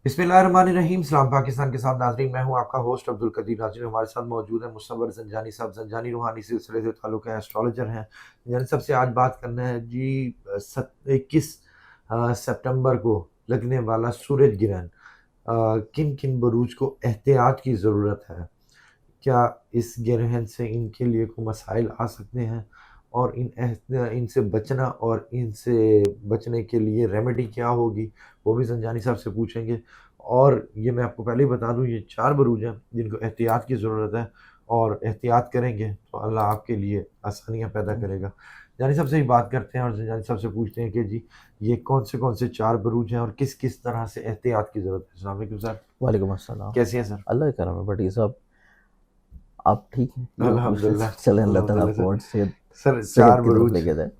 बिस्मिल्लाहिर्रहमानिर्रहीम। सलाम पाकिस्तान के साथ नाज़रीन, मैं हूं आपका होस्ट अब्दुल कदीर। नाज़रीन, हमारे साथ मौजूद है मुसव्वर ज़ंजानी साहब। ज़ंजानी रूहानी सिलसिले से ताल्लुक़ है, एस्ट्रोलॉजर हैं। ज़ंजानी साहब से आज बात करना है जी 21 सितंबर को लगने वाला सूरज ग्रहण, किन किन बुरूज को एहतियात की ज़रूरत है। क्या इस ग्रहण से इनके लिए कोई मसाइल आ सकते हैं, और इनसे बचना और इनसे बचने के लिए रेमेडी क्या होगी, वो भी ज़ंजानी साहब से पूछेंगे। और ये मैं आपको पहले ही बता दूं, ये 4 बुरूज हैं जिनको एहतियात की ज़रूरत है, और एहतियात करेंगे तो अल्लाह आपके लिए आसानियाँ पैदा करेगा। जानी साहब से ही बात करते हैं और जानी साहब से पूछते हैं कि जी ये कौन से 4 बुरूज हैं और किस किस तरह से एहतियात की ज़रूरत है। अस्सलाम वालेकुम सर। वालेकुम अस्सलाम। कैसे हैं सर? अल्लाह का करम है बटी साहब, आप ठीक हैं? दुआ खुश हैं? अल्हम्दुलिल्लाह। चलें, अल्लाह ताला अल्हम्दुलिल्लाह आपको सर। और सेहत सर सेहत 4 की तरफ बुरूज। लेके जाए।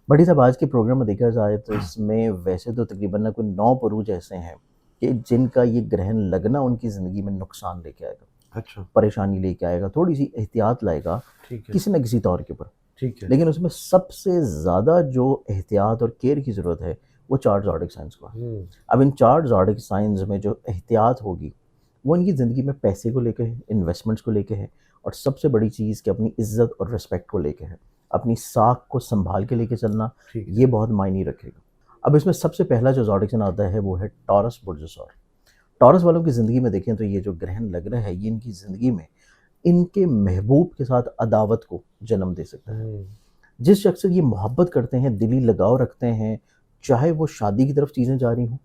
बटी साहब, आज के प्रोग्राम में देखा जाए तो इसमें वैसे तो तकरीबन ना कोई 9 बुरूज ऐसे हैं कि जिनका ये ग्रहण लगना उनकी ज़िंदगी में नुकसान लेके आएगा, अच्छा। परेशानी लेके आएगा, थोड़ी-सी एहतियात लाएगा ठीक है। किसी न किसी तौर के ऊपर। ठीक है। लेकिन उसमें सबसे ज़्यादा जो एहतियात और केयर की ज़रूरत है, वो 4 ज़ोडिक साइंस को है। अब इन 4 ज़ोडिक साइंस में जो एहतियात होगी, वो इनकी ज़िंदगी में पैसे को लेके है, इन्वेस्टमेंट्स को लेके है, और सबसे बड़ी चीज़ कि अपनी इज़्ज़त और रिस्पेक्ट को लेके है। अपनी साख को सँभाल के लेके चलना, ठीक ये है। बहुत मायने रखेगा। अब इसमें सबसे पहला जो ज़ोडिक साइन आता है, वो है टॉरस बुर्ज सौर। टॉरस वालों की ज़िंदगी में देखें तो ये जो ग्रहण लग रहा है, ये इनकी ज़िंदगी में इनके महबूब के साथ अदावत को जन्म दे सकता है। जिस शख्स से ये मोहब्बत करते हैं, दिली लगाव रखते हैं, चाहे वो शादी की तरफ चीज़ें जा रही हों,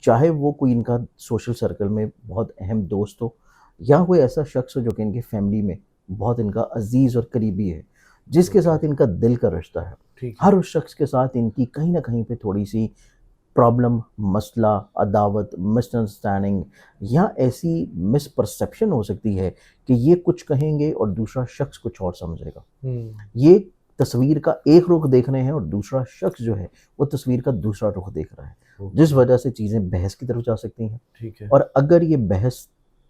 चाहे वो कोई इनका सोशल सर्कल में बहुत अहम दोस्त हो, या कोई ऐसा शख्स हो जो कि इनकी फैमिली में बहुत इनका अजीज़ और करीबी है, जिसके ओके। साथ इनका दिल का रिश्ता है। ठीक है। हर उस शख्स के साथ इनकी कहीं न कहीं पे थोड़ी-सी प्रॉब्लम, मसला, अदावत, मिसअंडरस्टैंडिंग या ऐसी मिसपरसेप्शन हो सकती है कि ये कुछ कहेंगे और दूसरा शख्स कुछ और समझेगा। ये तस्वीर का एक रुख देख रहे हैं और दूसरा शख्स जो है, वो तस्वीर का दूसरा रुख देख रहा है, जिस ओके। वजह से चीज़ें बहस की तरफ जा सकती हैं। ठीक है। और अगर ये बहस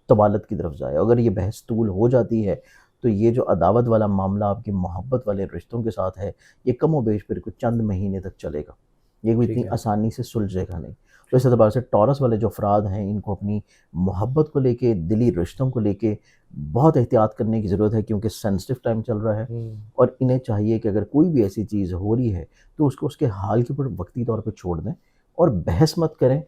तवालत की तरफ जाए, अगर ये बहस तूल हो जाती है, तो ये जो अदावत वाला मामला आपकी मोहब्बत वाले रिश्तों के साथ है, ये कमोबेश फिर कुछ चंद महीने तक चलेगा। ये कोई इतनी ठीक है। आसानी से सुलझेगा नहीं। तो इस ठीक है। एतबार से टॉरस वाले जो अफ़राद हैं, इनको अपनी मोहब्बत को लेके, दिली रिश्तों को लेके बहुत एहतियात करने की ज़रूरत है, क्योंकि सेंसिटिव टाइम चल रहा है। और इन्हें चाहिए कि अगर कोई भी ऐसी चीज़ हो रही है, तो उसको उसके हाल के ऊपर वक़्ती तौर पे छोड़ दें और बहस मत करें।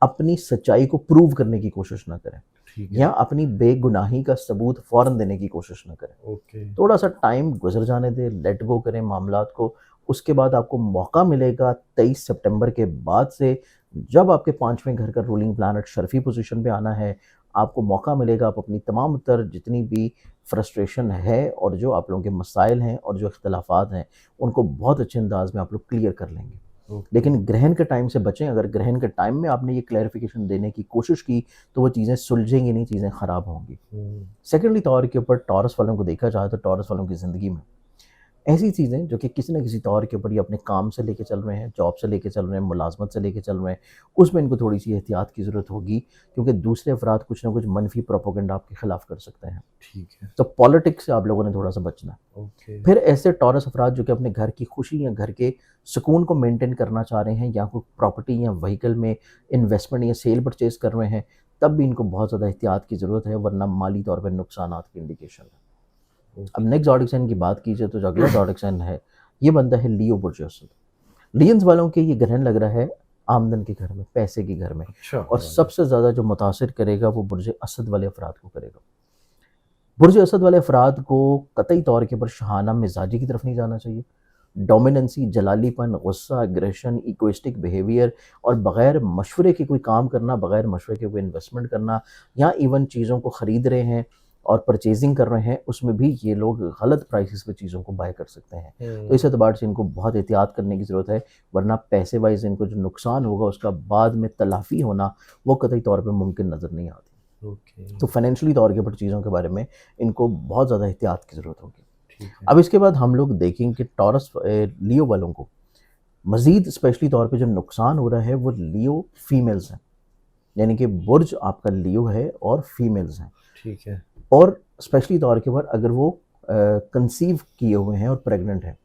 अपनी सच्चाई को प्रूव करने की कोशिश ना करें, ठीक है। या अपनी बेगुनाही का सबूत फ़ौरन देने की कोशिश ना करें। ओके। थोड़ा-सा टाइम गुज़र जाने दें, लेट गो करें मामलात को। उसके बाद आपको मौका मिलेगा 23 सितंबर के बाद से, जब आपके 5वें घर का रूलिंग प्लैनेट शर्फ़ी पोज़ीशन पे आना है, आपको मौका मिलेगा, आप अपनी तमाम तर जितनी भी फ्रस्ट्रेशन है और जो आप लोगों के मसाइल हैं और जो इख्तिलाफ़ात हैं, उनको बहुत अच्छे अंदाज़ में आप लोग क्लियर कर लेंगे। ओके। लेकिन ग्रहण के टाइम से बचें। अगर ग्रहण के टाइम में आपने ये क्लैरिफ़िकेशन देने की कोशिश की, तो वो चीज़ें सुलझेंगी नहीं, चीज़ें ख़राब होंगी। सेकेंडली तौर के ऊपर टॉरस वालों को देखा जाए, तो टॉरस वालों की ज़िंदगी में ऐसी चीज़ें जो कि किसी न किसी तौर के ऊपर ये अपने काम से लेके चल रहे हैं, जॉब से लेके चल रहे हैं, मुलाज़मत से लेके चल रहे हैं, उसमें इनको थोड़ी-सी एहतियात की ज़रूरत होगी, क्योंकि दूसरे अफ़राद कुछ न कुछ मनफ़ी प्रोपेगेंडा आपके खिलाफ़ कर सकते हैं। ठीक है। तो पॉलिटिक्स से आप लोगों ने थोड़ा-सा बचना है। ओके। फिर ऐसे टॉरस अफ़राद जो कि अपने घर की खुशी या घर के सुकून को मेंटेन करना चाह रहे हैं, या कोई प्रॉपर्टी या व्हीकल में इन्वेस्टमेंट या सेल परचेज़ कर रहे हैं, तब भी इनको बहुत ज़्यादा एहतियात की ज़रूरत है, वरना माली तौर पे नुकसानात की इंडिकेशन है। अब ओके। नेक्स्ट ज़ोडिक साइन की बात की जाए, तो जो अगला ज़ोडिक साइन है, ये बनता है लियो बुर्ज असद। लियंस वालों के ये ग्रहण लग रहा है आमदन के घर में, पैसे के घर में, अच्छा। और सबसे ज़्यादा जो मुतासिर करेगा, वो बुर्ज असद वाले अफ़राद को करेगा। बुर्ज असद वाले अफ़राद को कतई तौर के ऊपर शहाना मिजाजी की तरफ नहीं जाना चाहिए। डोमिनेंसी, जलालीपन, गुस्सा, एग्रेशन, इगोइस्टिक बिहेवियर और बग़ैर मशवरे के कोई काम करना, बग़ैर मशवरे के कोई इन्वेस्टमेंट करना, या इवन चीज़ों को ख़रीद रहे हैं और परचेज़िंग कर रहे हैं, उसमें भी ये लोग गलत प्राइसेस पे चीज़ों को बाय कर सकते हैं। तो इस एतबार से इनको बहुत एहतियात करने की ज़रूरत है, वरना पैसे वाइज़ इनको जो नुकसान होगा, उसका बाद में तलाफ़ी होना, वो कतई तौर पे मुमकिन नज़र नहीं आती। ओके। तो फाइनेंशियली तौर के ऊपर चीज़ों के बारे में इनको बहुत ज़्यादा एहतियात की ज़रूरत होगी। ठीक है। अब इसके बाद हम लोग देखेंगे कि टॉरस लियो वालों को मज़ीद स्पेशली तौर पे जो नुकसान हो रहा है, वो लियो फीमेल्स हैं। यानी कि बुर्ज आपका लियो है और फीमेल्स हैं, ठीक है। और स्पेशली तौर के ऊपर अगर वो कंसीव किए हुए हैं और प्रेग्नेंट हैं,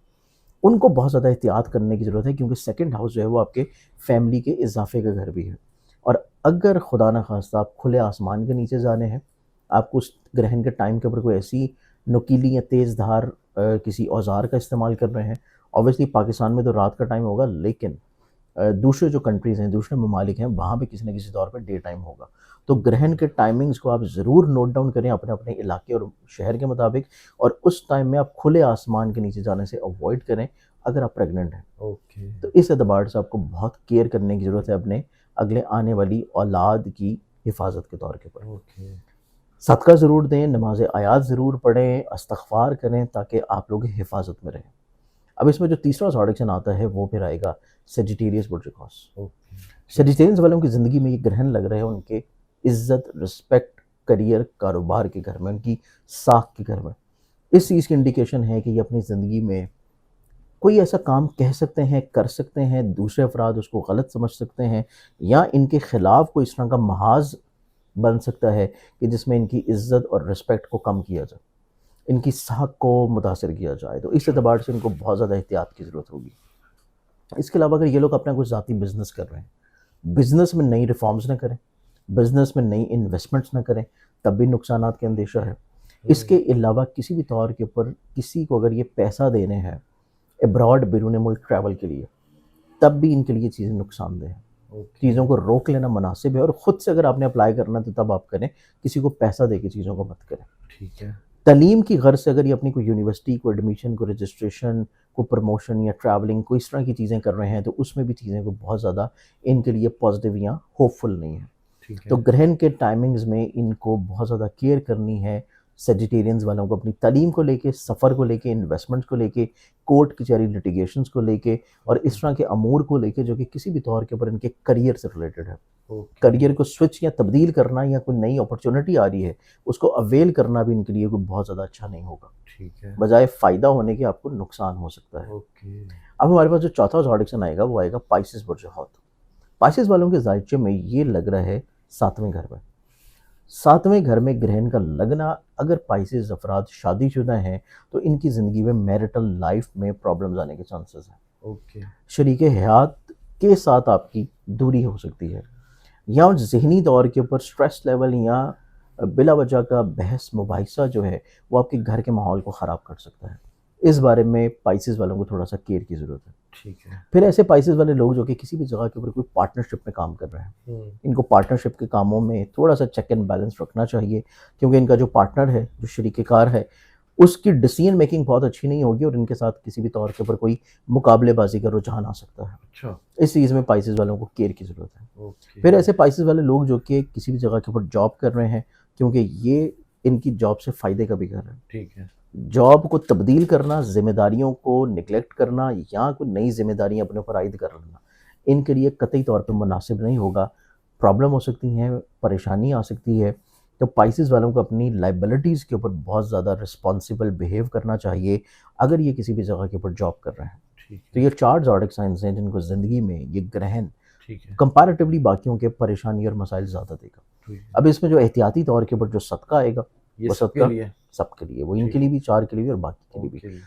उनको बहुत ज़्यादा एहतियात करने की ज़रूरत है, क्योंकि सेकंड हाउस जो है वो आपके फैमिली के इजाफे का घर भी है। और अगर खुदा न खास्ता आप खुले आसमान के नीचे जाने हैं, आपको उस ग्रहण के टाइम के ऊपर कोई ऐसी नुकीली या तेज़ धार किसी औज़ार का इस्तेमाल कर रहे हैं, ऑब्वियसली पाकिस्तान में तो रात का टाइम होगा, लेकिन दूसरे जो कंट्रीज़ हैं, दूसरे ममालिक हैं, वहाँ पे किसी न किसी तौर पे डे टाइम होगा। तो ग्रहण के टाइमिंग्स को आप ज़रूर नोट डाउन करें अपने-अपने इलाके और शहर के मुताबिक, और उस टाइम में आप खुले आसमान के नीचे जाने से अवॉइड करें अगर आप प्रेग्नेंट हैं। ओके। तो इस एतबार से आपको बहुत केयर करने की ज़रूरत है अपने अगले आने वाली औलाद की हिफाज़त के तौर के ऊपर। ओके। सदका ज़रूर दें, नमाज़ आयात ज़रूर पढ़ें, इस्तग़फ़ार करें ताकि आप लोग हिफाज़त में रहें। अब इसमें जो तीसरा ज़ोडिएक आता है वो फिर आएगा सेजिटेरियस बुर्ज क़ौस। ओके। सेजिटेरियंस वालों की ज़िंदगी में ये ग्रहण लग रहे हैं उनके इज़्ज़त, रिस्पेक्ट, करियर, कारोबार के घर में, उनकी साख के घर में। इस चीज़ की इंडिकेशन है कि ये अपनी ज़िंदगी में कोई ऐसा काम कह सकते हैं, कर सकते हैं, दूसरे अफराद उसको गलत समझ सकते हैं, या इनके ख़िलाफ़ कोई इस तरह का महाज़ बन सकता है कि जिसमें इनकी इज़्ज़त और रिस्पेक्ट को कम किया जाए, इनकी साख को मुतासिर किया जाए। तो इस एतबार से इनको बहुत ज़्यादा एहतियात की ज़रूरत होगी। इसके अलावा अगर ये लोग अपना कोई ज़ाती बिज़नेस कर रहे हैं, बिज़नेस में नई रिफ़ॉर्म्स ना करें, बिज़नेस में नई इन्वेस्टमेंट्स ना करें, तब भी नुकसानात का अंदेशा है। इसके अलावा किसी भी तौर के ऊपर किसी को अगर ये पैसा देने हैं अब्रॉड बैरून मुल्क ट्रैवल के लिए, तब भी इनके लिए चीज़ें नुकसानदेह हैं। ओके। चीज़ों को रोक लेना मुनासिब है, और ख़ुद से अगर आपने अप्लाई करना है तो तब आप करें, किसी को पैसा दे के चीज़ों को मत करें। ठीक है। तालीम की गर्ज से अगर ये अपनी कोई यूनिवर्सिटी को एडमिशन, को रजिस्ट्रेशन, को प्रमोशन या ट्रैवलिंग, कोई इस तरह की चीज़ें कर रहे हैं, तो उसमें भी चीज़ें को बहुत ज़्यादा इनके लिए पॉजिटिव या होपफुल नहीं है। ठीक है। तो ग्रहण के टाइमिंग्स में इनको बहुत ज़्यादा केयर करनी है सेजिटेरियंस वालों को, अपनी तालीम को लेके, सफ़र को लेके, इन्वेस्टमेंट्स को लेके, कोर्ट कचहरी लिटिगेशंस को लेके, और इस तरह के अमूर को लेके जो कि किसी भी तौर के ऊपर इनके करियर से रिलेटेड है। ओके। करियर को स्विच या तब्दील करना, या कोई नई अपॉर्चुनिटी आ रही है उसको अवेल करना भी इनके लिए कोई बहुत ज़्यादा अच्छा नहीं होगा। ठीक है। बजाय फ़ायदा होने के आपको नुकसान हो सकता है। ओके। अब हमारे पास जो चौथा ज़ोडिएक आएगा वो आएगा पाइसेस बुर्ज हौत। पाइसेस वालों के ज़ायचे में ये लग रहा है 7वें घर में। 7वें घर में ग्रहण का लगना, अगर पाइसेस अफराद शादीशुदा हैं तो इनकी ज़िंदगी में मैरिटल लाइफ में प्रॉब्लम्स आने के चांसेस हैं। ओके। शरीके हयात के साथ आपकी दूरी हो सकती है, या ज़हनी तौर के ऊपर स्ट्रेस लेवल या बिला वजह का बहस मुबाहिसा जो है वो आपके घर के माहौल को ख़राब कर सकता है। इस बारे में पाइसेस वालों को थोड़ा सा केयर की ज़रूरत है। ठीक है। फिर ऐसे पाइसेस वाले लोग जो कि किसी भी जगह के ऊपर कोई पार्टनरशिप में काम कर रहे हैं, इनको पार्टनरशिप के कामों में थोड़ा सा चेक एंड बैलेंस रखना चाहिए, क्योंकि इनका जो पार्टनर है, जो शरीकेकार है, उसकी डिसीजन मेकिंग बहुत अच्छी नहीं होगी और इनके साथ किसी भी तौर के ऊपर कोई मुकाबलेबाजी का रुझान आ सकता है। अच्छा। इस चीज़ में पाइसेस वालों को केयर की ज़रूरत है। ओके। फिर ऐसे पाइसेस वाले लोग जो कि किसी भी जगह के ऊपर जॉब कर रहे हैं, क्योंकि ये इनकी जॉब से फ़ायदे का भी घर है। ठीक है। जॉब को तब्दील करना, ज़िम्मेदारियों को नेगलेक्ट करना, या कोई नई ज़िम्मेदारियाँ अपने ऊपर आयद कर लेना, इनके लिए कतई तौर पे मुनासिब नहीं होगा। प्रॉब्लम हो सकती हैं, परेशानी आ सकती है। तो पाइसेस वालों को अपनी लायबिलिटीज़ के ऊपर बहुत ज़्यादा रिस्पॉन्सिबल बिहेव करना चाहिए, अगर ये किसी भी जगह के ऊपर जॉब कर रहे हैं। ठीक तो है। ये 4 ज़ोडिएक साइंस हैं जिनको ज़िंदगी में ये ग्रहण ठीक है। कंपैरेटिवली बाकियों के परेशानी और मसाइल ज़्यादा देगा। ठीक है। अब इसमें जो एहतियाती तौर के ऊपर जो सदका आएगा, ये वो सबके सदका लिए? सबके लिए, वो ठीक इनके लिए भी, 4 के लिए भी और बाकी के लिए भी। ओके।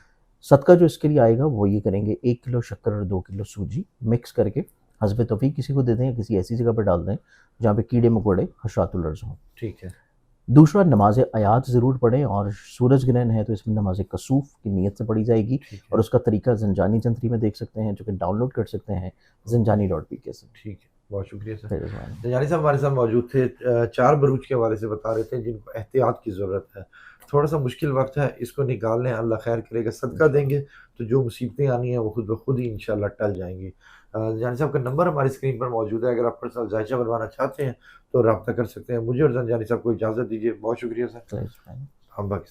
सदका जो इसके लिए आएगा वो ये करेंगे, 1 किलो शक्कर और 2 किलो सूजी मिक्स करके हस्बे तौफीक किसी को दे दें, या किसी ऐसी जगह पर डाल दें जहाँ पे कीड़े मकोड़े हशरातुल अर्ज़ हों। ठीक है। दूसरा, नमाज़ आयात ज़रूर पढ़ें, और सूरज ग्रहण है तो इसमें नमाज़ कसूफ़ की नीयत से पढ़ी जाएगी, ठीक है। और उसका तरीका ज़ंजानी जंतरी में देख सकते हैं, जो कि डाउनलोड कर सकते हैं ज़ंजानी.pk से। ठीक है। बहुत शुक्रिया सर। फिर इसमें ज़ंजानी साहब हमारे साथ मौजूद थे। 4 बरूज के हवाले से बता रहे थे जिनको एहतियात की ज़रूरत है। थोड़ा-सा मुश्किल वक़्त है, इसको निकाल लें, अल्लाह खैर करेगा। सदका देंगे तो जो मुसीबतें आनी हैं वो खुद ब खुद ही इंशाअल्लाह टल जाएँगी। ज़ंजानी साहब का नंबर हमारी स्क्रीन पर मौजूद है, अगर आप पर्सनल जायज़ा बनवाना चाहते हैं तो राब्ता कर सकते हैं। मुझे और ज़ंजानी साहब को इजाज़त दीजिए। बहुत शुक्रिया सर। तो इसमें हम बाकी